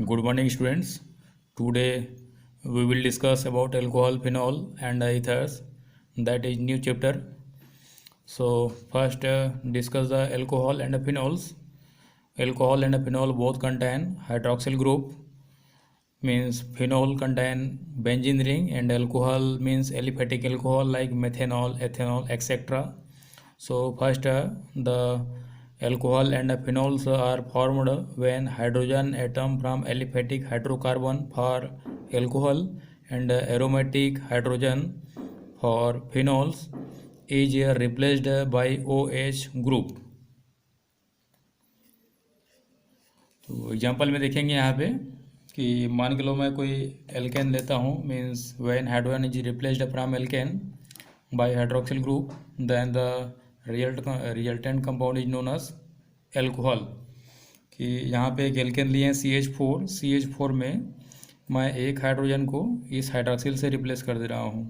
Good morning, students. Today we will discuss about alcohol, phenol, and ethers. That is new chapter. So first, discuss the alcohol and the phenols. Alcohol and phenol both contain hydroxyl group. Means phenol contain benzene ring, and alcohol means aliphatic alcohol like methanol, ethanol, etc. So first, the alcohol and phenols are formed when hydrogen atom from aliphatic hydrocarbon for alcohol and aromatic hydrogen for phenols is replaced by OH group. तो example में देखेंगे यहाँ पे कि मान के लो मैं कोई एल्केन लेता हूँ, means when hydrogen is replaced from alkane by hydroxyl group then the resultant compound is known as alcohol. कि यहाँ पे एक एल्केन लिए हैं CH4 में मैं एक हाइड्रोजन को इस हाइड्रोक्सिल से रिप्लेस कर दे रहा हूँ.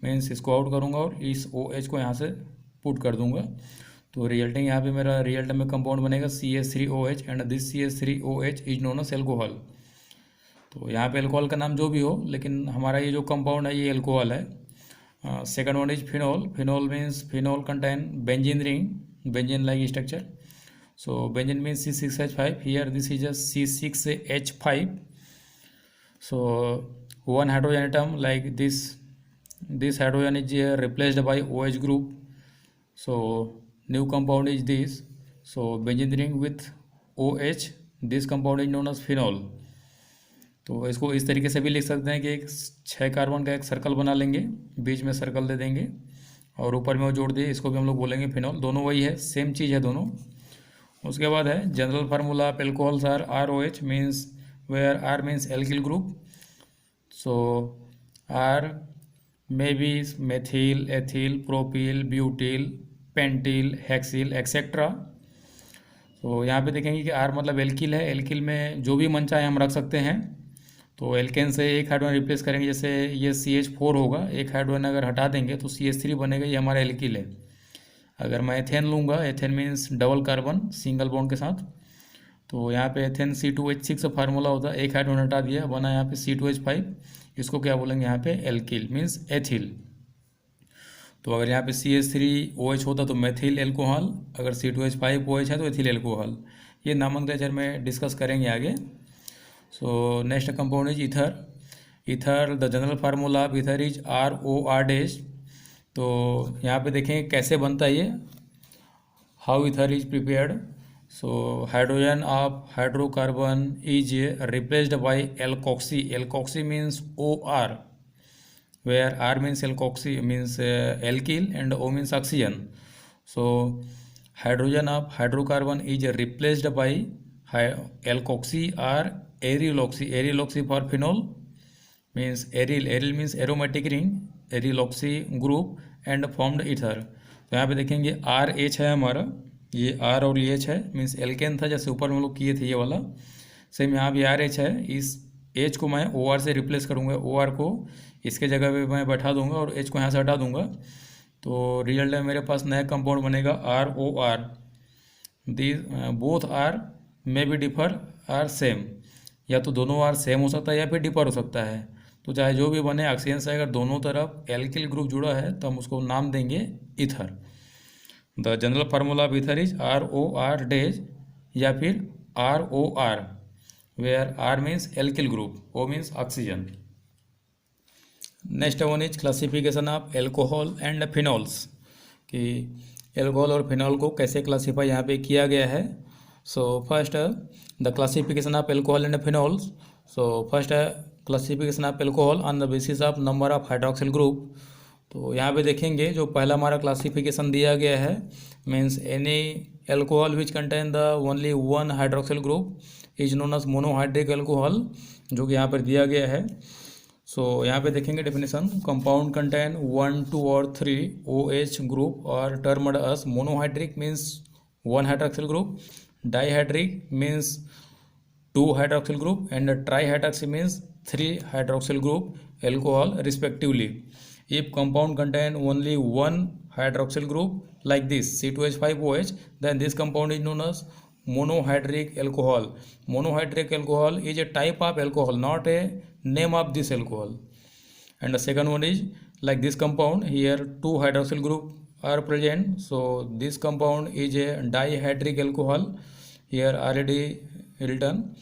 मीन्स इसको आउट करूँगा और इस OH को यहाँ से पुट कर दूँगा. तो रिजल्टिंग यहाँ पे मेरा रिजल्ट में कंपाउंड बनेगा CH3OH and this CH3OH is known as alcohol. तो यहाँ पे एल्कोहल का नाम जो भी हो, लेकिन हमारा ये जो कंपाउंड है ये एल्कोहल है. Second one is phenol. Phenol means phenol contain benzene ring, benzene like structure. So benzene means C6H5. Here this is a C6H5. So one hydrogen atom like this hydrogen is replaced by OH group. So new compound is this. So benzene ring with OH. This compound is known as phenol. तो इसको इस तरीके से भी लिख सकते हैं कि एक 6 कार्बन का एक सर्कल बना लेंगे, बीच में सर्कल दे देंगे और ऊपर में वो जोड़ दिए, इसको भी हम लोग बोलेंगे फिनॉल. दोनों वही है, सेम चीज़ है दोनों. उसके बाद है general formula of alcohols are ROH means where R means alkyl group. So R may be methyl, ethyl, propyl, butyl, pentyl, hexyl etcetera. तो यहाँ पे देखेंगे कि R मतलब एल्किल है. एल्किल में जो भी मन चाहे हम रख सकते हैं. तो एल्केन से एक हाइड्रोजन रिप्लेस करेंगे, जैसे ये CH4 होगा, एक हाइड्रोजन अगर हटा देंगे तो CH3 बनेगा, ये हमारा एल्किल है. अगर मैं एथेन लूँगा, ethane means double carbon single bond के साथ, तो यहाँ पे एथेन C2H6 फार्मूला होता है, एक हाइड्रोजन हटा दिया, बना यहाँ पे C2H5. इसको क्या बोलेंगे यहाँ पे एल्किल मीन्स एथिल. तो अगर यहाँ पे CH3OH होता तो मेथिल एल्कोहल, अगर C2H5OH है तो एथिल एल्कोहल. ये नॉमेनक्लेचर में डिस्कस करेंगे आगे. So next compound is ether. Ether the general formula of ether is ROR-. तो यहाँ पे देखें कैसे बनता है ये, how ether is prepared. So hydrogen of hydrocarbon is replaced by alkoxy. Alkoxy means OR, where R means alkoxy means alkyl and O means oxygen. So hydrogen of hydrocarbon is replaced by alkoxy और aryloxy. Aryloxy for phenol means aryl means aromatic ring, aryloxy group and formed ether. तो यहाँ पे देखेंगे RH है हमारा, ये R और ये H है, मीन्स एल्केन था जैसे ऊपर में हम लोग किए थे ये वाला, सेम यहाँ भी RH है. इस H को मैं OR से रिप्लेस करूँगा, OR को इसके जगह पे मैं बैठा दूंगा और H को यहाँ से हटा दूंगा. तो रिजल्ट में मेरे पास नया कंपाउंड बनेगा ROR. This both R may be differ or same. या तो दोनों R सेम हो सकता है या फिर डिफर हो सकता है. तो चाहे जो भी बने, ऑक्सीजन से अगर दोनों तरफ एल्किल ग्रुप जुड़ा है तो हम उसको नाम देंगे ether. The general formula of ether is ROR- या फिर ROR, where R means alkyl group, O means oxygen. Next one is classification of alcohol and phenols. कि एल्कोहल और फिनॉल को कैसे क्लासीफाई यहाँ पे किया गया है. So first the classification of alcohol and phenols. So first classification of alcohol on the basis of number of hydroxyl group. तो यहाँ पे देखेंगे जो पहला हमारा क्लासिफिकेशन दिया गया है, means any alcohol which contain the only one hydroxyl group is known as monohydric alcohol, जो कि यहाँ पर दिया गया है. सो यहाँ पे देखेंगे डेफिनेशन, कंपाउंड कंटेन 1, 2 और 3 OH ग्रुप और termed as monohydric means one hydroxyl group, dihydric means 2 hydroxyl group and trihydroxy means 3 hydroxyl group alcohol respectively. If compound contain only one hydroxyl group like this C2H5OH, then this compound is known as monohydric alcohol. Monohydric alcohol is a type of alcohol, not a name of this alcohol. And the second one is like this compound here, two hydroxyl group are present, so this compound is a dihydric alcohol, here already written.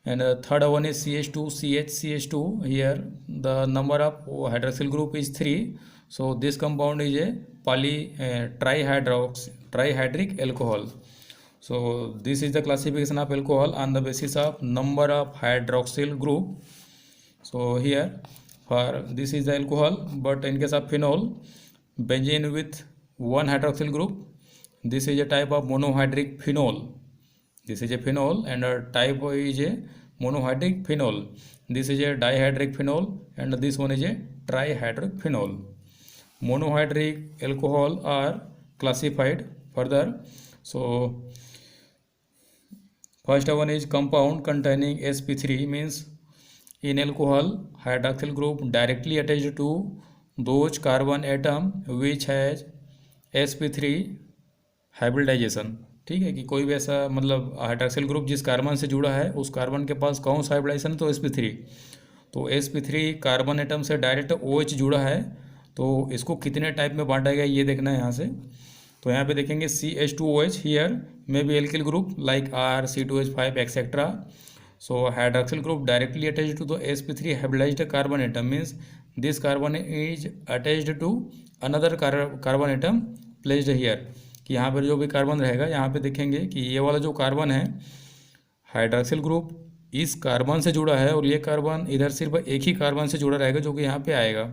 And the third one is CH2CH2, here the number of hydroxyl group is 3, so this compound is a trihydric alcohol. So this is the classification of alcohol on the basis of number of hydroxyl group. So here for this is the alcohol, but in case of phenol, benzene with one hydroxyl group, this is a type of monohydric phenol. This is a phenol and a type is a monohydric phenol. This is a dihydric phenol and this one is a trihydric phenol. Monohydric alcohol are classified further. So first one is compound containing sp3, means in alcohol hydroxyl group directly attached to those carbon atom which has sp3 hybridization. ठीक है, कि कोई भी ऐसा मतलब hydroxyl group जिस carbon से जुड़ा है उस कार्बन के पास कौन सा हाइब्रिडाइजेशन है, तो sp3. तो sp3 कार्बन एटम से डायरेक्ट OH जुड़ा है, तो इसको कितने टाइप में बांटा गया ये देखना है यहाँ से. तो यहाँ पे देखेंगे CH2OH, here may be alkyl group like R, C2H5 etcetera. So hydroxyl group directly attached to the sp3 hybridized carbon atom, means this carbon is attached to another carbon atom placed here. कि यहाँ पर जो भी carbon रहेगा, यहाँ पे देखेंगे कि ये वाला जो कार्बन है हाइड्रोक्सिल ग्रुप इस कार्बन से जुड़ा है और ये कार्बन इधर सिर्फ एक ही कार्बन से जुड़ा रहेगा जो कि यहाँ पे आएगा.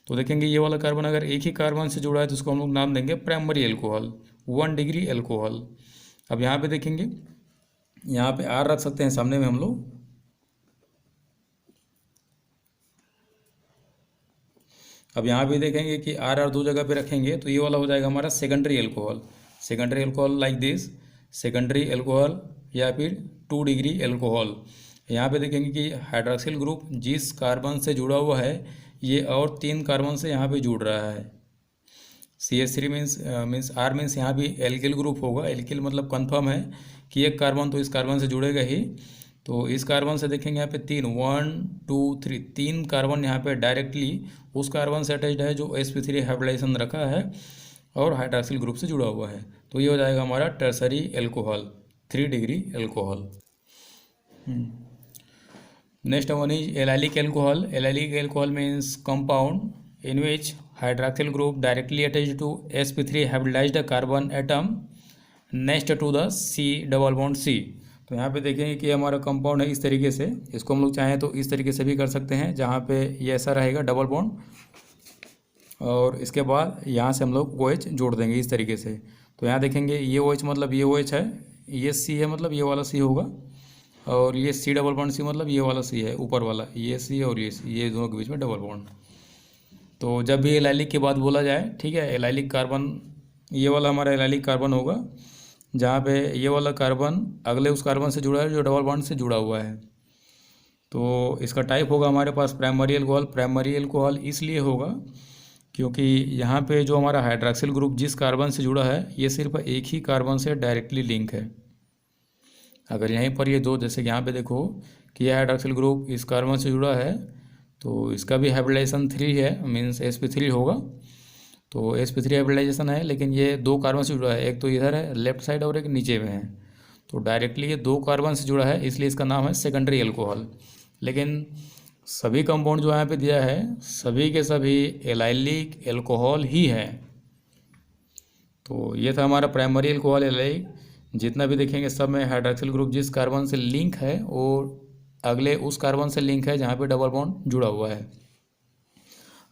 तो देखेंगे ये वाला कार्बन अगर एक ही कार्बन से जुड़ा है तो उसको हम लोग नाम देंगे प्राइमरी एल्कोहल, 1 डिग्री एल्कोहल. अब यहाँ पे देखेंगे, यहाँ पे R रख सकते हैं सामने में हम लोग. अब यहाँ पे देखेंगे कि R दो जगह पे रखेंगे तो ये वाला हो जाएगा हमारा secondary alcohol. Secondary alcohol like this, secondary alcohol या फिर 2 डिग्री एल्कोहल. यहाँ पे देखेंगे कि हाइड्रोक्सिल ग्रुप जिस कार्बन से जुड़ा हुआ है ये और 3 कार्बन से यहाँ पे जुड़ रहा है. CH3 मीन्स R मीन्स यहाँ भी एल्किल ग्रुप होगा. एल्किल मतलब कन्फर्म है कि एक कार्बन तो इस कार्बन से जुड़ेगा ही. तो इस कार्बन से देखेंगे यहाँ पे 1 2 3 कार्बन यहाँ पे डायरेक्टली उस कार्बन से अटैच्ड है जो sp3 हाइब्रिडाइजेशन रखा है और हाइड्रोक्सिल ग्रुप से जुड़ा हुआ है. तो ये हो जाएगा हमारा tertiary alcohol, 3 degree alcohol. Next one is allylic alcohol. Allylic alcohol means compound in which hydroxyl group directly attached to sp3 hybridized carbon atom next to the C double bond C. तो यहाँ पे देखेंगे कि हमारा compound है इस तरीके से. इसको हम लोग चाहें तो इस तरीके से भी कर सकते हैं जहाँ पे ये ऐसा रहेगा डबल बॉन्ड, और इसके बाद यहाँ से हम लोग OH जोड़ देंगे इस तरीके से. तो यहाँ देखेंगे ये OH मतलब ये OH है, ये C है मतलब ये वाला C होगा, और ये C डबल बॉन्ड C मतलब ये वाला C है ऊपर वाला, ये C और ये दोनों के बीच में डबल बॉन्ड. तो जब भी एलाइलिक की बात बोला जाए, ठीक है, एलाइलिक कार्बन ये वाला हमारा एलाइलिक कार्बन होगा जहाँ पे ये वाला कार्बन अगले उस कार्बन से जुड़ा है जो डबल बॉन्ड से जुड़ा हुआ है. तो इसका टाइप होगा हमारे पास प्राइमरी एल्कोहल. प्राइमरी एल्कोहल इसलिए होगा क्योंकि यहाँ पे जो हमारा हाइड्रोक्सिल ग्रुप जिस कार्बन से जुड़ा है ये सिर्फ एक ही कार्बन से डायरेक्टली लिंक है. अगर यहीं पर ये दो, जैसे कि यहाँ पे देखो कि यह हाइड्रोक्सिल ग्रुप इस कार्बन से जुड़ा है तो इसका भी हाइब्रिडाइजेशन 3 है, मीन्स sp3 होगा. तो sp3 हाइब्रिडाइजेशन है, लेकिन ये 2 कार्बन से जुड़ा है, एक तो इधर है लेफ्ट साइड और एक नीचे में है. तो डायरेक्टली ये 2 कार्बन से जुड़ा है इसलिए इसका नाम है सेकेंडरी एल्कोहल. लेकिन सभी कंपाउंड जो यहाँ पे दिया है सभी के सभी एलाइलिक एल्कोहल ही है. तो ये था हमारा प्राइमरी एल्कोहल. एलाइलिक जितना भी देखेंगे सब में हाइड्रोक्सिल ग्रुप जिस कार्बन से लिंक है और अगले उस कार्बन से लिंक है जहाँ पे डबल बॉन्ड जुड़ा हुआ है.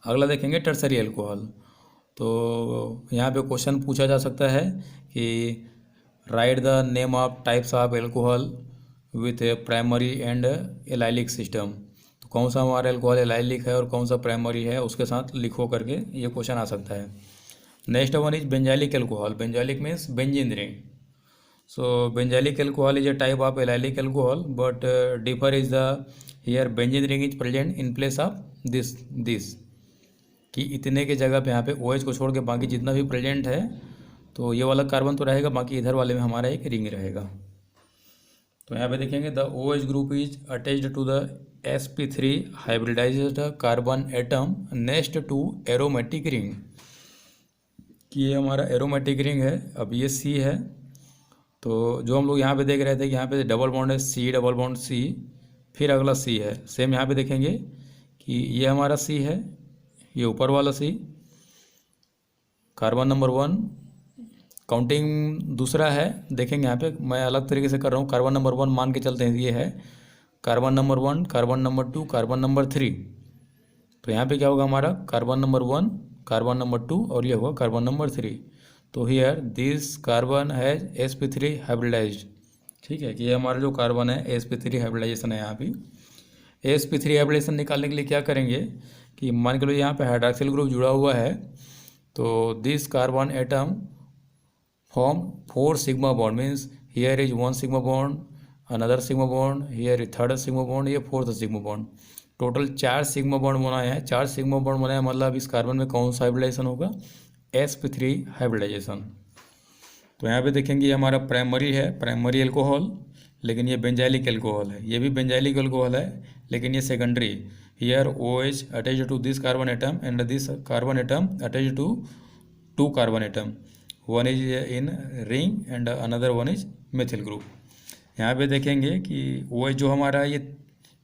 अगला देखेंगे टर्सरी एल्कोहल. तो यहाँ पे क्वेश्चन पूछा जा सकता है कि right the name of types of alcohol with primary and allylic system. तो कौन सा हमारा एल्कोहल एलाइलिक है और कौन सा प्राइमरी है उसके साथ लिखो करके ये क्वेश्चन आ सकता है. Next one is benzylic alcohol. Benzylic means benzene ring. So benzylic alcohol is a type of allylic alcohol, but differ is the here benzene ring is present in place of this कि इतने के जगह पे यहाँ पे OH को छोड़ के बाकी जितना भी प्रेजेंट है तो ये वाला कार्बन तो रहेगा, बाकी इधर वाले में हमारा एक रिंग रहेगा। तो यहाँ पे देखेंगे the OH group is attached to the sp3 hybridized carbon atom next to aromatic ring, कि ये हमारा एरोमेटिक रिंग है। अब ये C है, तो जो हम लोग यहाँ पे देख रहे थे कि यहाँ पे डबल बॉन्ड है, C डबल बॉन्ड C, फिर अगला C है। सेम यहाँ पे देखेंगे कि ये हमारा C है, ये ऊपर वाला C, कार्बन नंबर 1, काउंटिंग दूसरा है। देखेंगे यहाँ पे मैं अलग तरीके से कर रहा हूँ। कार्बन नंबर 1 मान के चलते हैं, ये है carbon number 1, carbon number 2, carbon number 3। तो यहाँ पे क्या होगा हमारा कार्बन नंबर 1, कार्बन नंबर 2 और ये होगा कार्बन नंबर 3। तो here this carbon has sp3 hybridized. ठीक है, कि ये हमारा जो कार्बन है sp3 हाइब्रिडाइजेशन है। यहाँ पे sp3 हाइब्रिडाइजेशन निकालने के लिए क्या करेंगे कि मान के लो यहाँ पे हाइड्रॉक्सिल ग्रुप जुड़ा हुआ है, तो this carbon atom form 4 sigma bond, means here is 1 sigma bond, another sigma bond, here is 3rd sigma bond, ये 4th sigma bond. Total 4 sigma bond बनाए हैं। 4 सिग्मा बॉन्ड बनाए मतलब इस कार्बन में कौन सा हाइब्रिडाइजेशन होगा, sp3 हाइब्रिडाइजेशन। तो यहाँ पे देखेंगे ये हमारा प्राइमरी है, प्राइमरी एल्कोहल, लेकिन ये बेंजाइलिक एल्कोहल है। ये भी बेंजाइलिक एल्कोहल है, लेकिन ये secondary. Here OH attached to this carbon atom and this carbon atom attached to 2 carbon atom, one is in ring and another one is methyl group. यहाँ पे देखेंगे कि OH जो हमारा ये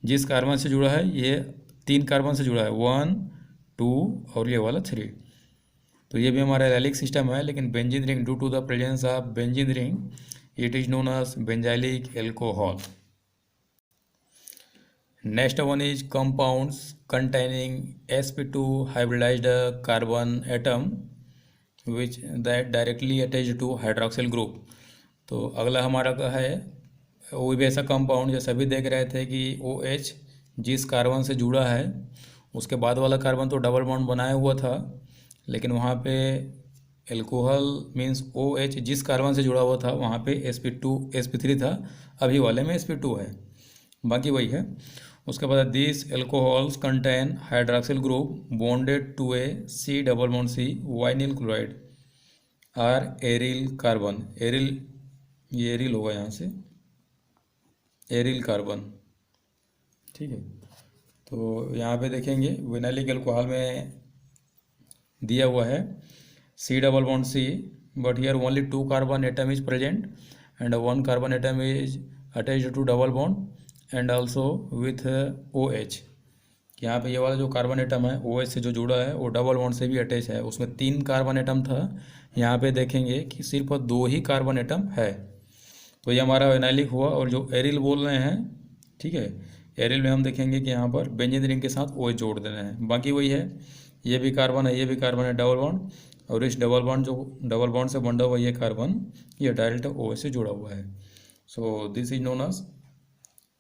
जिस कार्बन से जुड़ा है, ये 3 कार्बन से जुड़ा है, 1, 2 और ये वाला 3। तो ये भी हमारा एलिक सिस्टम है, लेकिन benzene ring, due to the presence of benzene ring it is known as benzylic alcohol. Next one is compounds containing sp2 hybridized carbon atom which that directly attached to hydroxyl group. तो अगला हमारा का है वो भी ऐसा compound जैसे अभी देख रहे थे कि OH जिस कार्बन से जुड़ा है, उसके बाद वाला कार्बन तो डबल बॉन्ड बनाया हुआ था, लेकिन वहाँ पे एल्कोहल मीन्स OH जिस कार्बन से जुड़ा हुआ था वहाँ पे sp3 था, अभी वाले में sp2 है, बाकी वही है। उसके बाद this alcohols contain hydroxyl group bonded to a C double bond C vinyl chloride or aryl carbon. Aryl, ये एरिल होगा यहाँ से, एरिल कार्बन। ठीक है, तो यहाँ पे देखेंगे विनाइलिक एल्कोहल में दिया हुआ है C double bond C, but here only 2 carbon atom is present and 1 carbon atom is attached to double bond and also with OH। यहाँ पे ये वाला जो कार्बन एटम है OH से जो जुड़ा है वो डबल बॉन्ड से भी अटैच है। उसमें 3 कार्बन एटम था, यहाँ पे देखेंगे कि सिर्फ 2 ही कार्बन एटम है। तो ये हमारा विनाइलिक हुआ। और जो एरिल बोल रहे हैं, ठीक है, एरिल में हम देखेंगे कि यहाँ पर बेंजीन रिंग के साथ OH जोड़ देना है, बाकी वही है। ये भी कार्बन है, ये भी कार्बन है डबल बॉन्ड, और इस डबल बॉन्ड जो डबल बॉन्ड से बंधा हुआ ये कार्बन, ये डायरेक्ट OH से जुड़ा हुआ है। So this is known as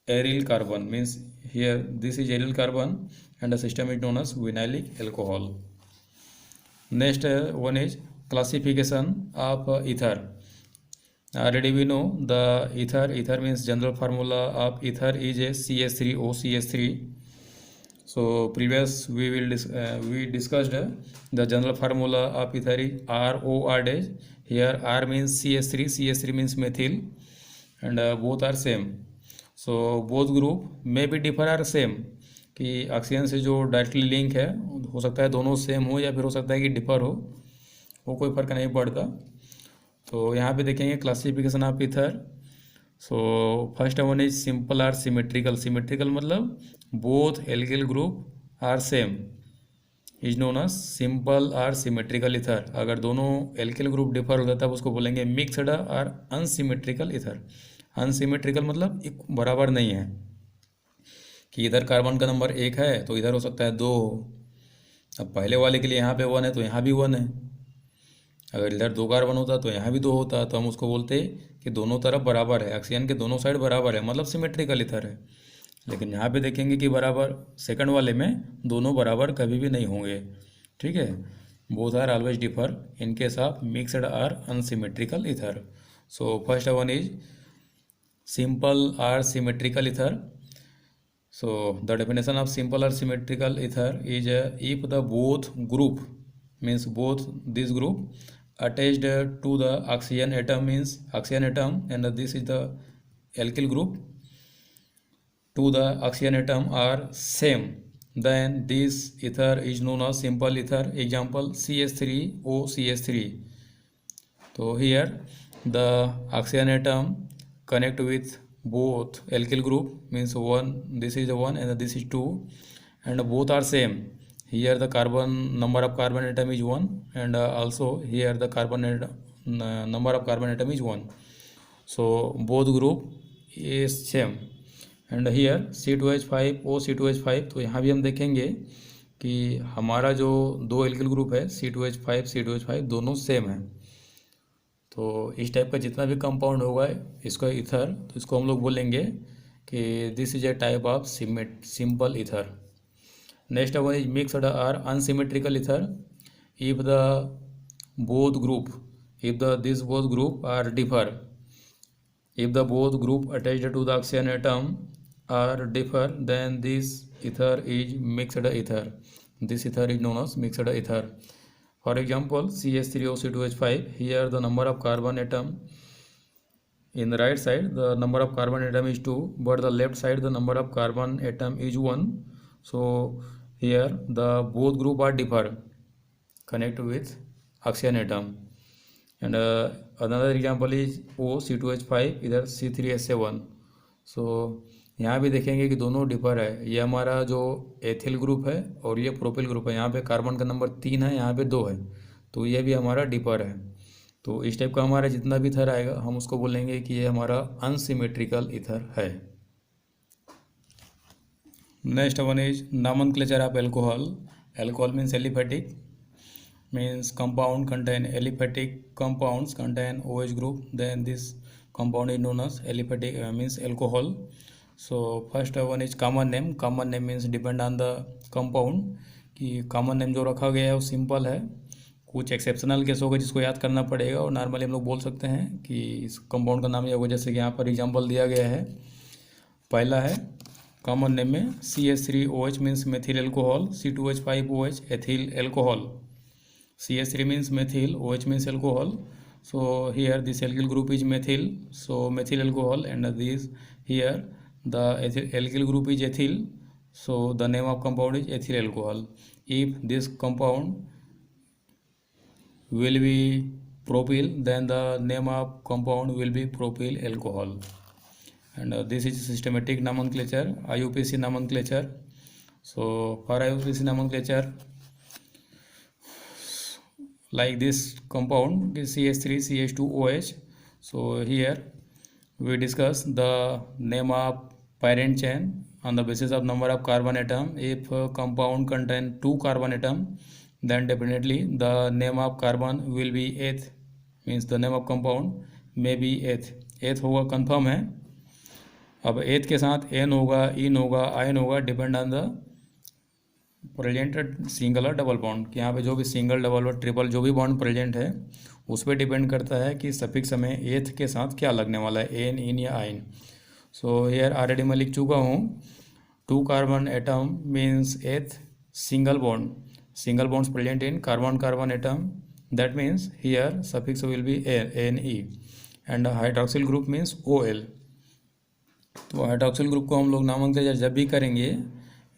aryl carbon, means here this is aryl carbon and the system is known as vinylic alcohol. Next one is classification of ether. Already we know the ether means general formula of ether is a CH3O CH3. So previous we discussed the general formula of ether is ROR dash. Here R means CH3, CH3 means methyl, and both are same. So both group may be differ or same, कि oxygen से जो directly link है हो सकता है दोनों same हो या फिर हो सकता है कि डिफर हो, वो कोई फर्क नहीं पड़ता। तो यहाँ पे देखेंगे classification of ether. So first one is simple or symmetrical. Symmetrical मतलब both alkyl group are same is known as simple or symmetrical ether. अगर दोनों एल्किल ग्रुप डिफर होता है तब उसको बोलेंगे mixed or unsymmetrical ether. Unsymmetrical मतलब एक बराबर नहीं है, कि इधर कार्बन का नंबर 1 है तो इधर हो सकता है 2 हो। अब पहले वाले के लिए यहाँ पे 1 है तो यहाँ भी 1 है, अगर इधर 2 कार्बन होता तो यहाँ भी 2 होता, तो हम उसको बोलते कि दोनों तरफ बराबर है, ऑक्सीजन के दोनों साइड बराबर है, मतलब सिमेट्रिकल ईथर है। लेकिन यहाँ पे देखेंगे कि बराबर सेकंड वाले में दोनों बराबर कभी भी नहीं होंगे। ठीक है, both are always differ in case of mixed or unsymmetrical ether. So first one is simple or symmetrical ether. So the definition of simple or symmetrical ether is if the both group means both this group attached to the oxygen atom means oxygen atom, and this is the alkyl group to the oxygen atom are same, then this ether is known as simple ether. Example CH3OCH3. So here the oxygen atom connect with both alkyl group means one, this is 1 and this is 2, and both are same. Here the carbon number of carbon atom is 1, and also here the number of carbon atom is 1. So both group is same. And here C2H5 OC2H5. तो यहाँ भी हम देखेंगे कि हमारा जो दो alkyl group है C2H5 C2H5 दोनों सेम है। तो इस टाइप का जितना भी कंपाउंड होगा इसका इथर, तो इसको हम लोग बोलेंगे कि this is a type of simple ether. Next one is mixed or unsymmetrical ether. If the both group this both group are differ, if the both group attached to the oxygen atom are differ, then this ether is mixed ether. This ether is known as mixed ether. For example, CH3OC2H5. Here the number of carbon atom in the right side, the number of carbon atom is 2, but the left side the number of carbon atom is 1. So here the both group are differ, connect with oxygen atom. And another example is OC2H5, इधर C3H7. सो यहाँ भी देखेंगे कि दोनों differ है। ये हमारा जो एथिल ग्रुप है और ये प्रोपिल ग्रुप है। यहाँ पे कार्बन का नंबर 3 है, यहाँ पे 2 है, तो ये भी हमारा डिफर है। तो इस टाइप का हमारा जितना भी इथर आएगा हम उसको बोलेंगे कि ये हमारा अनसिमेट्रिकल इथर है। Next one is nomenclature of alcohol. Alcohol means aliphatic, means compound contain aliphatic compounds contain OH group, then this compound is known as aliphatic means alcohol. So first one is common name. Common name means depend on the compound, कि common name जो रखा गया है वो simple है। कुछ exceptional case होगा जिसको याद करना पड़ेगा, और नॉर्मली हम लोग बोल सकते हैं कि इस कंपाउंड का नाम ये होगा। जैसे कि यहाँ पर एग्जांपल दिया गया है। पहला है कॉमन नेम में CH3OH means methyl alcohol, C2H5OH ethyl alcohol, CH3 means methyl, OH means alcohol. So here this alkyl group is methyl, so methyl alcohol, and this here the alkyl group is ethyl, so the name of compound is ethyl alcohol. If this compound will be propyl, then the name of compound will be propyl alcohol. And this is systematic nomenclature, IUPAC nomenclature. So for IUPAC nomenclature, like this compound is CH3CH2OH. So here we discuss the name of parent chain on the basis of number of carbon atom. If a compound contain 2 carbon atom, then definitely the name of carbon will be 8th, means the name of compound may be 8th होगा, confirm है। अब 8th के साथ N होगा, इन होगा, ion होगा, depend on the present single और double bond, कि यहाँ पे जो भी सिंगल डबल और ट्रिपल जो भी बॉन्ड प्रेजेंट है उस पर डिपेंड करता है कि सफिक्स में एथ के साथ क्या लगने वाला है, एन, इन या आइन। सो हियर ऑलरेडी मैं लिख चुका हूँ 2 carbon atom means eth single bonds present in carbon atom, that means here suffix will be N E, and hydroxyl group means O L. तो हाइड्रोक्सिल ग्रुप को हम लोग नामांकन जब भी करेंगे,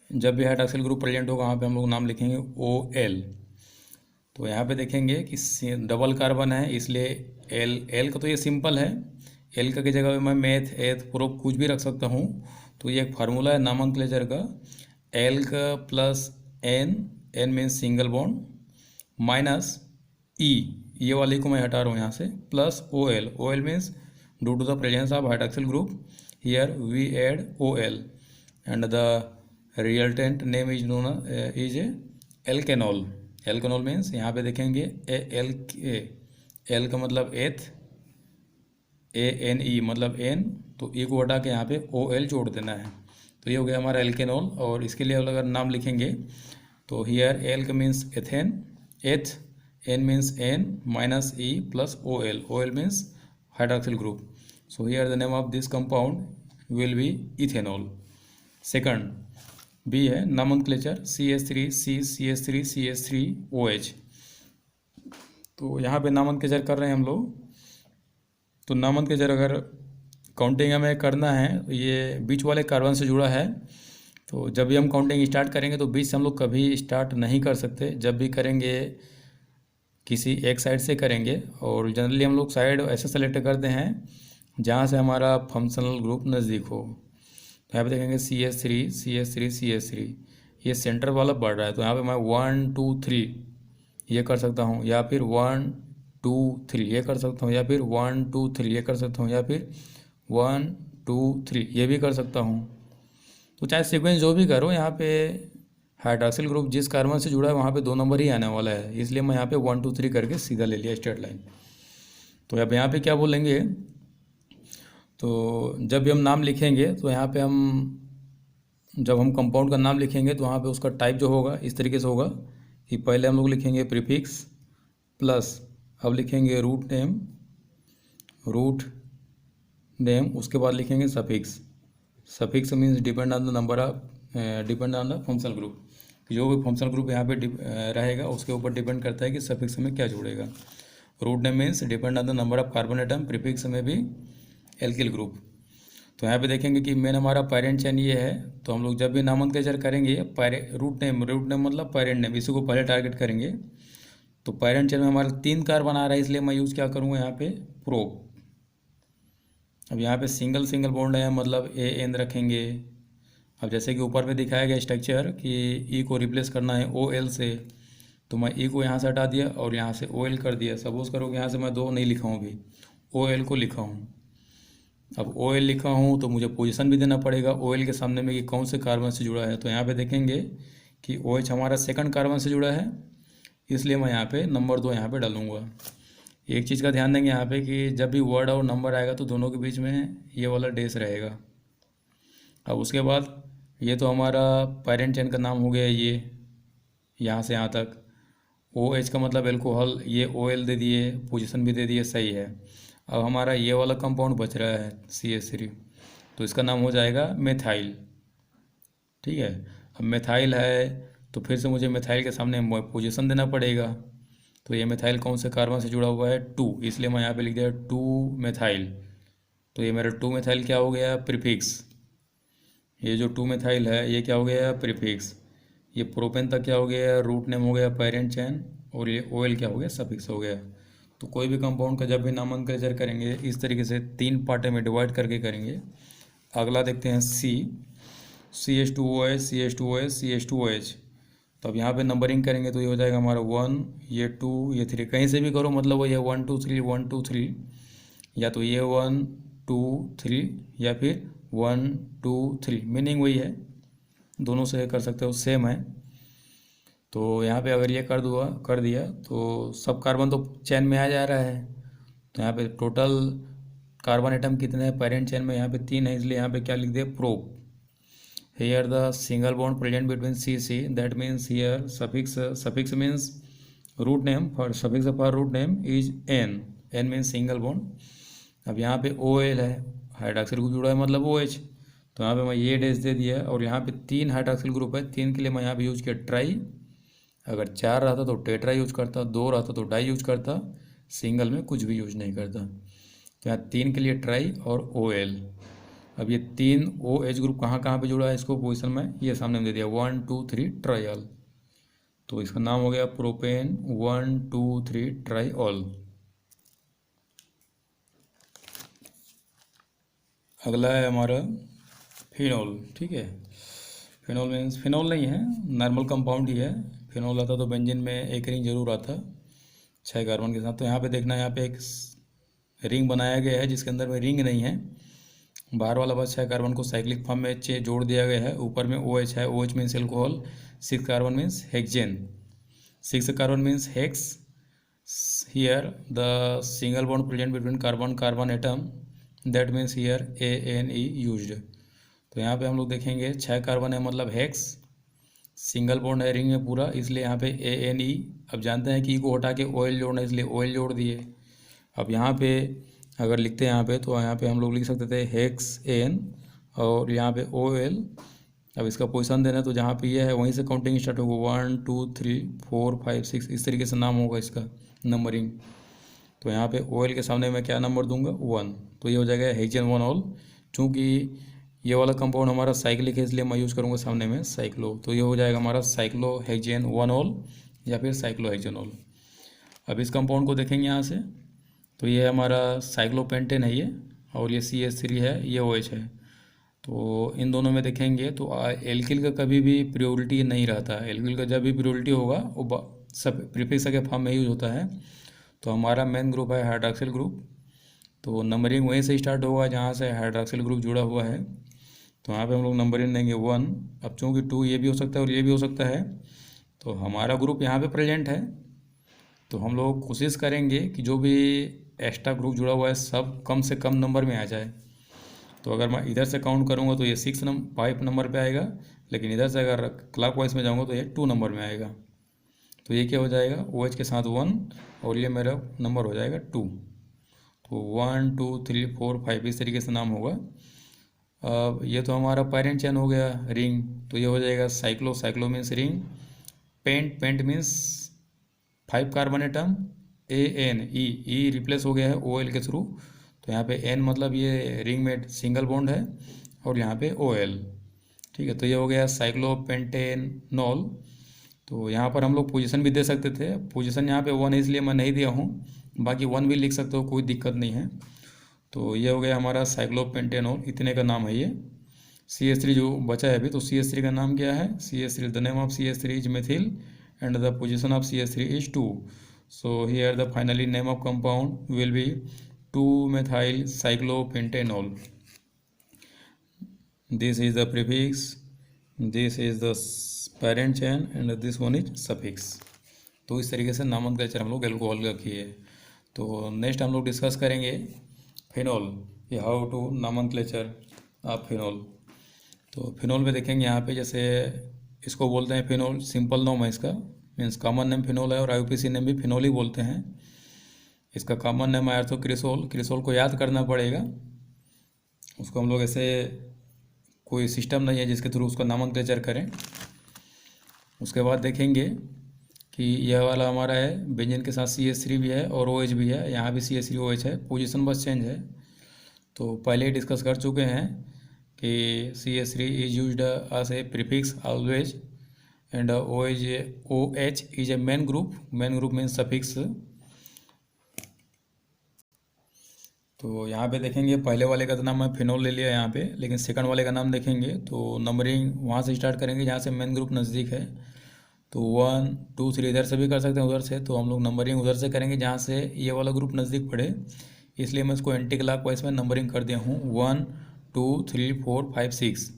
जब भी हाइड्रोक्सिल ग्रुप प्रेजेंट होगा वहाँ पे हम लोग नाम लिखेंगे OL। तो यहाँ पे देखेंगे कि डबल कार्बन है इसलिए एल का तो ये सिंपल है, एल का की जगह पे मैं मेथ, एथ, प्रोप कुछ भी रख सकता हूँ। तो ये एक फार्मूला है नामनक्लेचर का, alk plus ane means single bond, minus e, ये वाली को मैं हटा रहा हूँ यहाँ से, plus OL means due to the presence of hydroxyl group here we add OL, and the resultant name is known is alkanol. Alkanol means यहाँ पे देखेंगे एल का मतलब एथ, ANE मतलब एन, तो ई को हटा के यहाँ पे OL जोड़ देना है। तो ये हो गया हमारा एल्केनॉल। और इसके लिए अगर नाम लिखेंगे तो हियर एल का means ethane, eth, N means N, minus E plus OL means hydroxyl group. So here the name of this compound will be ethanol. Second B है नॉमेनक्लेचर CH3 CH3 CH3OH। तो यहाँ पे नामांकन कर रहे हैं हम लोग। तो नामांकन अगर काउंटिंग हमें करना है, ये बीच वाले कार्बन से जुड़ा है, तो जब भी हम काउंटिंग स्टार्ट करेंगे तो बीच से हम लोग कभी स्टार्ट नहीं कर सकते। जब भी करेंगे किसी एक साइड से करेंगे, और जनरली हम लोग साइड ऐसे सेलेक्ट करते हैं जहाँ से हमारा फंक्शनल ग्रुप नज़दीक हो। तो यहाँ पे देखेंगे CH3 CH3 CH3, ये सेंटर वाला बढ़ रहा है, तो यहाँ पे मैं 1 2 3 ये कर सकता हूँ, या फिर 1 2 3 ये कर सकता हूँ, या फिर 1 2 3 ये कर सकता हूँ, या फिर 1 2 3 ये भी कर सकता हूँ। तो चाहे सीक्वेंस जो भी करो, यहाँ पे हाइड्रॉक्सिल ग्रुप जिस कार्बन से जुड़ा है वहाँ पे 2 नंबर ही आने वाला है, इसलिए मैं यहाँ पे 1 2 3 करके सीधा ले लिया स्ट्रेट लाइन। तो अब यहाँ पे क्या बोलेंगे, तो जब भी हम नाम लिखेंगे तो यहाँ पे जब हम कंपाउंड का नाम लिखेंगे तो वहाँ पे उसका टाइप जो होगा इस तरीके से होगा कि पहले हम लोग लिखेंगे प्रीफिक्स प्लस, अब लिखेंगे रूट नेम, उसके बाद लिखेंगे suffix. Suffix means depend on the number of depend on the functional group, जो भी फंक्शनल ग्रुप यहाँ पे रहेगा उसके ऊपर डिपेंड करता है कि सफिक्स में क्या जुड़ेगा। Root name means depend on the number of carbon atom, prefix में भी एल्किल ग्रुप। तो यहाँ पे देखेंगे कि मेन हमारा पैरेंट चेन ये है, तो हम लोग जब भी नामांकन करेंगे रूट नेम मतलब पैरेंट नेम, इसी को पहले टारगेट करेंगे। तो पैरेंट चेन में हमारा 3 कार्बन आ रहा है, इसलिए मैं यूज़ क्या करूँगा यहाँ पे प्रोप। अब यहाँ पे सिंगल बॉन्ड है, मतलब AN रखेंगे। अब जैसे कि ऊपर पे दिखाया गया स्ट्रक्चर कि E को रिप्लेस करना है OL से, तो मैं E को यहाँ से हटा दिया और यहाँ से OL कर दिया। सपोज करो कि यहाँ से मैं 2 नहीं लिखा हूँ, अभी OL को लिखा हूँ। अब OL लिखा हूँ तो मुझे पोजीशन भी देना पड़ेगा OL के सामने में कि कौन से कार्बन से जुड़ा है। तो यहाँ पे देखेंगे कि OH हमारा सेकंड कार्बन से जुड़ा है, इसलिए मैं यहाँ पे नंबर 2 यहाँ पे डालूँगा। एक चीज़ का ध्यान देंगे यहाँ पे कि जब भी वर्ड और नंबर आएगा तो दोनों के बीच में ये वाला डैश रहेगा। अब उसके बाद ये तो हमारा पैरेंट चेन का नाम हो गया, ये यहाँ से यहाँ तक। OH का मतलब एल्कोहल, ये OL दे दिए, पोजीशन भी दे दिए, सही है। अब हमारा ये वाला कंपाउंड बच रहा है CH3, तो इसका नाम हो जाएगा मेथाइल। ठीक है, अब मेथाइल है तो फिर से मुझे मेथाइल के सामने पोजीशन देना पड़ेगा। तो ये मेथाइल कौन से कार्बन से जुड़ा हुआ है 2, इसलिए मैं यहाँ पे लिख दिया 2 मेथाइल। तो ये मेरा 2 मेथाइल क्या हो गया प्रीफिक्स। ये जो 2 मेथाइल है ये क्या हो गया प्रीफिक्स। ये प्रोपेन तक क्या हो गया रूट नेम हो गया पैरेंट चेन, और ये OL क्या हो गया सफिक्स हो गया। तो कोई भी कंपाउंड का जब भी नामांकन करेंगे इस तरीके से 3 पार्ट में डिवाइड करके करेंगे। अगला देखते हैं CH2OH CH2OH CH2OH। तो अब यहाँ पे नंबरिंग करेंगे तो ये हो जाएगा हमारा 1, ये 2, ये 3, कहीं से भी करो मतलब वो ये 1 2 3 1 2 3, या तो ये 1 2 3 या फिर 1 2 3, मीनिंग वही है, दोनों से कर सकते हो, सेम है। तो यहाँ पे अगर ये कर दिया तो सब कार्बन तो चेन में आ जा रहा है। तो यहाँ पे टोटल कार्बन एटम कितने हैं पेरेंट चेन में, यहाँ पे 3 है, इसलिए यहाँ पे क्या लिख दिया prop. Here the single bond present between CC, that means here suffix means root name, for suffix for root name is N means single bond. अब यहाँ पे OL है, हाइड्रॉक्सिल ग्रुप जुड़ा है मतलब OH, तो यहाँ पे मैं ये डैश दे दिया। और यहाँ पे 3 हाइड्रॉक्सिल ग्रुप है, 3 के लिए मैं यहाँ पे यूज किया ट्राई। अगर 4 रहता तो टेट्रा यूज करता, 2 रहता तो डाई यूज करता, सिंगल में कुछ भी यूज नहीं करता। तो यहाँ 3 के लिए ट्राई और OL। अब ये 3 OH ग्रुप कहाँ कहाँ पे जुड़ा है, इसको पोजिशन में ये सामने में दे दिया 1 2 3 ट्राइऑल। तो इसका नाम हो गया प्रोपेन 1 2 3 ट्राइऑल। अगला है हमारा फिनॉल। ठीक है, फिनॉल मीन्स फिनॉल नहीं है, नॉर्मल कंपाउंड ही है। फिनॉल आता तो बेंजीन में एक रिंग जरूर आता 6 कार्बन के साथ। तो यहाँ पे देखना, यहाँ पे एक रिंग बनाया गया है जिसके अंदर में रिंग नहीं है, बाहर वाला बस 6 कार्बन को साइक्लिक फॉर्म में जोड़ दिया गया है। ऊपर में OH है, OH means alcohol, 6 carbon means hexane, 6 carbon means hex. Here the single bond present between carbon atom, that means here ANE used. तो यहाँ पे हम लोग देखेंगे 6 कार्बन है मतलब हेक्स, सिंगल बॉन्ड है रिंग में पूरा, इसलिए यहाँ पे ANE। अब जानते हैं कि E को हटा के OL जोड़ना, इसलिए OL जोड़ दिए। अब यहाँ पे अगर लिखते हैं यहाँ पे, तो यहाँ पे हम लोग लिख सकते थे हेक्स N, और यहाँ पे OL अब इसका पोजीशन देना है, तो जहाँ पे ये है वहीं से काउंटिंग स्टार्ट होगा, 1 2 3 4 5 6, इस तरीके से नाम होगा इसका नंबरिंग। तो यहाँ पे OL के सामने मैं क्या नंबर दूंगा, 1, तो ये हो जाएगा HN1OL। चूँकि ये वाला कंपाउंड हमारा साइक्लिक है, इसलिए मैं यूज़ करूँगा सामने में साइक्लो, तो ये हो जाएगा हमारा साइक्लोहेक्सेन1OL या फिर साइक्लोहेक्सेनोल। अब इस कंपाउंड को देखेंगे यहाँ से, तो ये हमारा साइक्लोपेंटेन है ये, और ये CH3 है, ये OH है। तो इन दोनों में देखेंगे तो एल्किल का कभी भी प्रियोरिटी नहीं रहता है। एल्किल का जब भी प्रियोरिटी होगा वो सब प्रीफिक्स के फॉर्म में यूज होता है। तो हमारा मेन ग्रुप है हाइड्रॉक्सिल ग्रुप, तो नंबरिंग वहीं से स्टार्ट होगा जहाँ से हाइड्रॉक्सिल ग्रुप जुड़ा हुआ है। तो यहाँ पे हम लोग नंबरिंग देंगे 1। अब चूँकि 2 ये भी हो सकता है और ये भी हो सकता है, तो हमारा ग्रुप यहाँ पे प्रेजेंट है। तो हम लोग कोशिश करेंगे कि जो भी एक्स्ट्रा ग्रुप जुड़ा हुआ है सब कम से कम नंबर में आ जाए। तो अगर मैं इधर से काउंट करूँगा तो ये 5 नंबर पे आएगा, लेकिन इधर से अगर क्लॉकवाइज में जाऊँगा तो ये 2 नंबर में आएगा। तो ये क्या हो जाएगा, OH के साथ 1 और ये मेरा नंबर हो जाएगा 2। तो 1 2 3 4 5 इस तरीके से नाम होगा। अब ये तो हमारा पेरेंट चेन हो गया रिंग, तो ये हो जाएगा cyclo means ring, pent means 5 carbon atom, ANE replace हो गया है OL के थ्रू। तो यहाँ पे N मतलब ये रिंग में सिंगल बॉन्ड है और यहाँ पे OL, ठीक है। तो ये हो गया साइक्लोपेंटेनॉल। तो यहाँ पर हम लोग पोजीशन भी दे सकते थे, पोजीशन यहाँ पे 1 है इसलिए मैं नहीं दिया हूँ, बाकी 1 भी लिख सकते हो, कोई दिक्कत नहीं है। तो ये हो गया हमारा साइक्लोपेंटेनॉल, इतने का नाम है ये। CH3 जो बचा है अभी, तो CH3 का नाम क्या है, CH3 the name of CH3 is methyl and the position of CH3 is 2. So here the finally name of compound will be 2-methyl cyclopentanol. This is the prefix, this is the parent chain and this one is suffix. तो इस तरीके से नामनक्लेचर हम लोग alcohol का किए। तो next हम लोग डिस्कस करेंगे फिनॉल, ये हाउ टू नामनक्लेचर ऑफ फिनॉल। तो फिनॉल में देखेंगे यहाँ पे, जैसे इसको बोलते हैं फिनॉल, सिंपल नेम है इसका, मीन्स कॉमन नेम फिनॉल है और IUPAC नेम भी फिनॉल ही बोलते हैं। इसका कॉमन नेम है तो क्रिसोल को याद करना पड़ेगा, उसको हम लोग ऐसे कोई सिस्टम नहीं है जिसके थ्रू उसका नामनक्लेचर करें। उसके बाद देखेंगे कि यह वाला हमारा है बेंजीन के साथ CH3 भी है और OH भी है, यहाँ भी CH3 OH है, पोजीशन बस चेंज है। तो पहले ही डिस्कस कर चुके हैं कि CH3 is used as a prefix always and OH is a main group means suffix. तो यहाँ पे देखेंगे पहले वाले का तो नाम मैं फिनॉल ले लिया यहाँ पे, लेकिन सेकंड वाले का नाम देखेंगे तो नंबरिंग वहाँ से स्टार्ट करेंगे जहाँ से मेन ग्रुप नज़दीक है। तो 1 2 3 इधर से भी कर सकते हैं उधर से, तो हम लोग नंबरिंग उधर से करेंगे जहाँ से ये वाला ग्रुप नज़दीक पड़े, इसलिए मैं इसको एंटी क्लॉकवाइज में नंबरिंग कर दिया हूँ 1 2 3 4 5 6।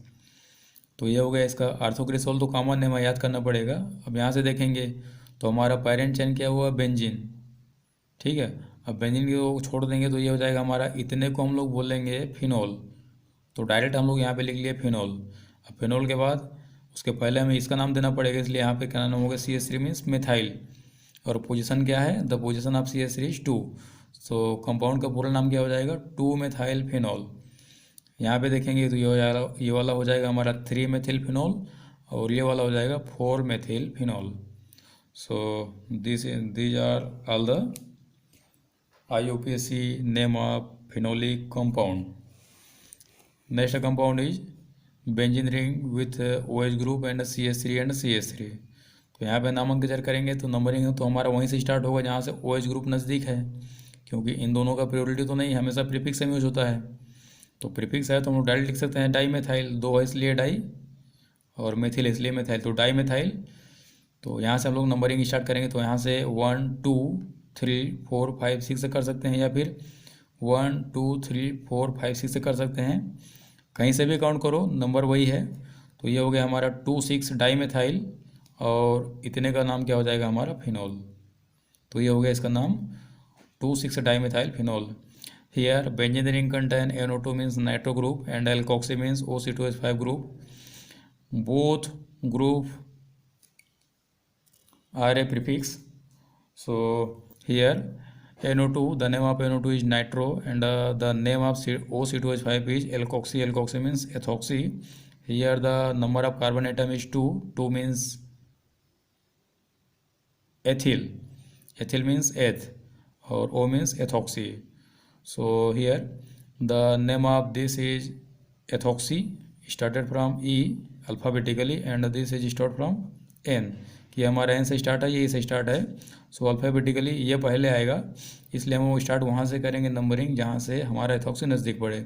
तो ये हो गया इसका आर्थोक्रिसोल, तो कॉमन नेम याद करना पड़ेगा। अब यहाँ से देखेंगे तो हमारा पेरेंट चेन क्या हुआ, बेंजीन, ठीक है। अब बेंजीन को छोड़ देंगे तो ये हो जाएगा हमारा, इतने को हम लोग बोलेंगे फिनॉल। तो डायरेक्ट हम लोग यहाँ पे लिख लिए फिनॉल। अब फिनॉल के बाद उसके पहले हमें इसका नाम देना पड़ेगा, इसलिए यहाँ पे क्या नाम होगा, CH3 मीन्स मिथाइल, और पोजीशन क्या है, the position of CH3 is 2। So compound का पूरा नाम क्या हो जाएगा, 2-मेथाइल फिनॉल। यहाँ पे देखेंगे तो ये हो जाएगा, ये वाला हो जाएगा हमारा 3-मेथिल फिनॉल और ये वाला हो जाएगा four methyl phenol. So these are all the IUPAC name of phenolic compound. Next compound is benzene ring with OH group and CH3 and CH3। तो यहाँ पे नामनक्लेचर करेंगे तो नंबरिंग तो हमारा वहीं से स्टार्ट होगा जहाँ से OH ग्रुप नज़दीक है, क्योंकि इन दोनों का प्रियोरिटी तो नहीं, हमेशा प्रीफिक्स में यूज होता है। तो प्रीफिक्स है तो हम लोग डायरेक्ट लिख सकते हैं डाईमेथाइल, 2 है इसलिए डाई और मेथिल इसलिए मेथाइल, तो डाईमेथाइल। तो यहाँ से हम लोग नंबरिंग स्टार्ट करेंगे, तो यहाँ से 1 2 3 4 5 6 से कर सकते हैं, या फिर 1 2 3 4 5 6 से कर सकते हैं, कहीं से भी काउंट करो नंबर वही है। तो ये हो गया हमारा 2,6 डाईमेथाइल और इतने का नाम क्या हो जाएगा हमारा, फिनॉल। तो ये हो गया इसका नाम 2,6 dimethyl phenol. Here benzene ring contain NO2 means nitro group and alkoxy means OC2H5 group. Both group are a prefix. So here NO2, the name of NO2 is nitro and the name of OC2H5 is alkoxy. Alkoxy means ethoxy. Here the number of carbon atom is 2. 2 means ethyl. Ethyl means eth, or O means ethoxy. So here the name of this is ethoxy, started from E alphabetically, and this is start from N, कि हमारा N से start है, ये से start है. सो alphabetically ये पहले आएगा, इसलिए हम वो स्टार्ट वहाँ से करेंगे नंबरिंग जहाँ से हमारा एथॉक्सी नज़दीक पड़े.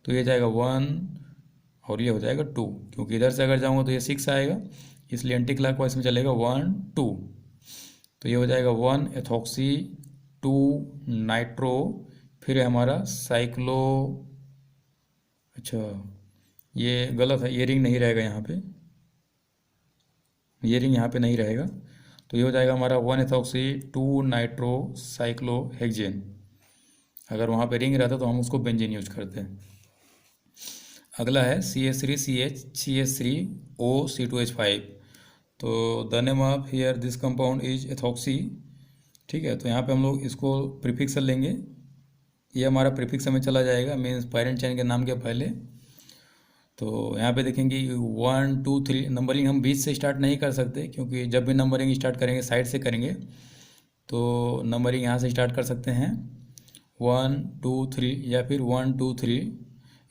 तो ये जाएगा 1 और ये हो जाएगा 2, क्योंकि इधर से अगर जाऊँगा तो ये 6 आएगा, इसलिए एंटी क्लॉकवाइज में चलेगा 1 2. तो ये हो जाएगा 1 एथॉक्सी, 2 नाइट्रो, फिर है हमारा साइक्लो. अच्छा ये गलत है, ये रिंग नहीं रहेगा यहाँ पे, ये रिंग यहाँ पे नहीं रहेगा. तो ये हो जाएगा हमारा 1 एथॉक्सी 2 नाइट्रो साइक्लो हेक्सेन. अगर वहाँ पे रिंग रहता तो हम उसको बेंजीन यूज करते हैं. अगला है CH3CH CH3O C2H5. तो the name of here this compound is ethoxy. ठीक है, तो यहाँ पे हम लोग इसको प्रीफिक्स लेंगे, ये हमारा प्रीफिक्स में चला जाएगा, मीन्स पैरेंट चेन के नाम के पहले. तो यहाँ पे देखेंगे 1 2 3 नंबरिंग हम बीच से स्टार्ट नहीं कर सकते, क्योंकि जब भी नंबरिंग स्टार्ट करेंगे साइड से करेंगे. तो नंबरिंग यहाँ से स्टार्ट कर सकते हैं 1 2 3 या फिर 1 2 3.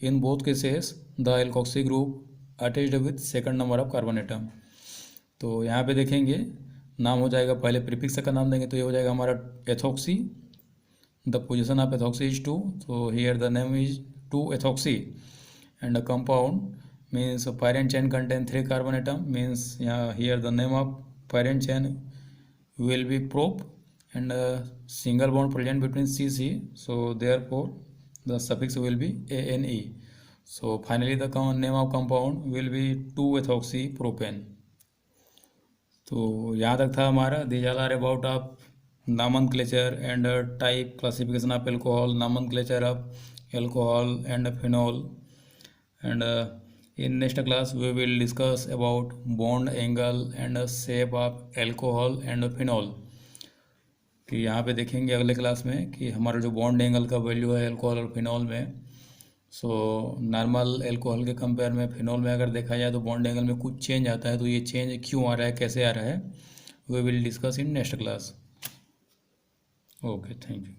In both cases the alkoxy group attached with second number of carbon atom. तो यहाँ पे देखेंगे नाम हो जाएगा, पहले प्रीफिक्स का नाम देंगे, तो ये हो जाएगा हमारा ethoxy. The position of ethoxy is 2, so here the name is 2-ethoxy, and a compound means a parent chain contain 3 carbon atom, means here the name of parent chain will be prop, and a single bond present between CC, so therefore the suffix will be ANE. So finally the name of compound will be 2-ethoxy propane. तो यहाँ तक था हमारा. these all are about of nomenclature and type classification of alcohol, nomenclature of alcohol and phenol. And in next class we will discuss about bond angle and shape of alcohol and phenol. कि यहाँ पे देखेंगे अगले class में कि हमारा जो bond angle का वैल्यू है अल्कोहल और फिनॉल में. सो नॉर्मल एल्कोहल के कंपेयर में फिनॉल में अगर देखा जाए तो बॉन्ड एंगल में कुछ चेंज आता है, तो ये चेंज क्यों आ रहा है, कैसे आ रहा है, we will discuss in next class. Okay, thank you.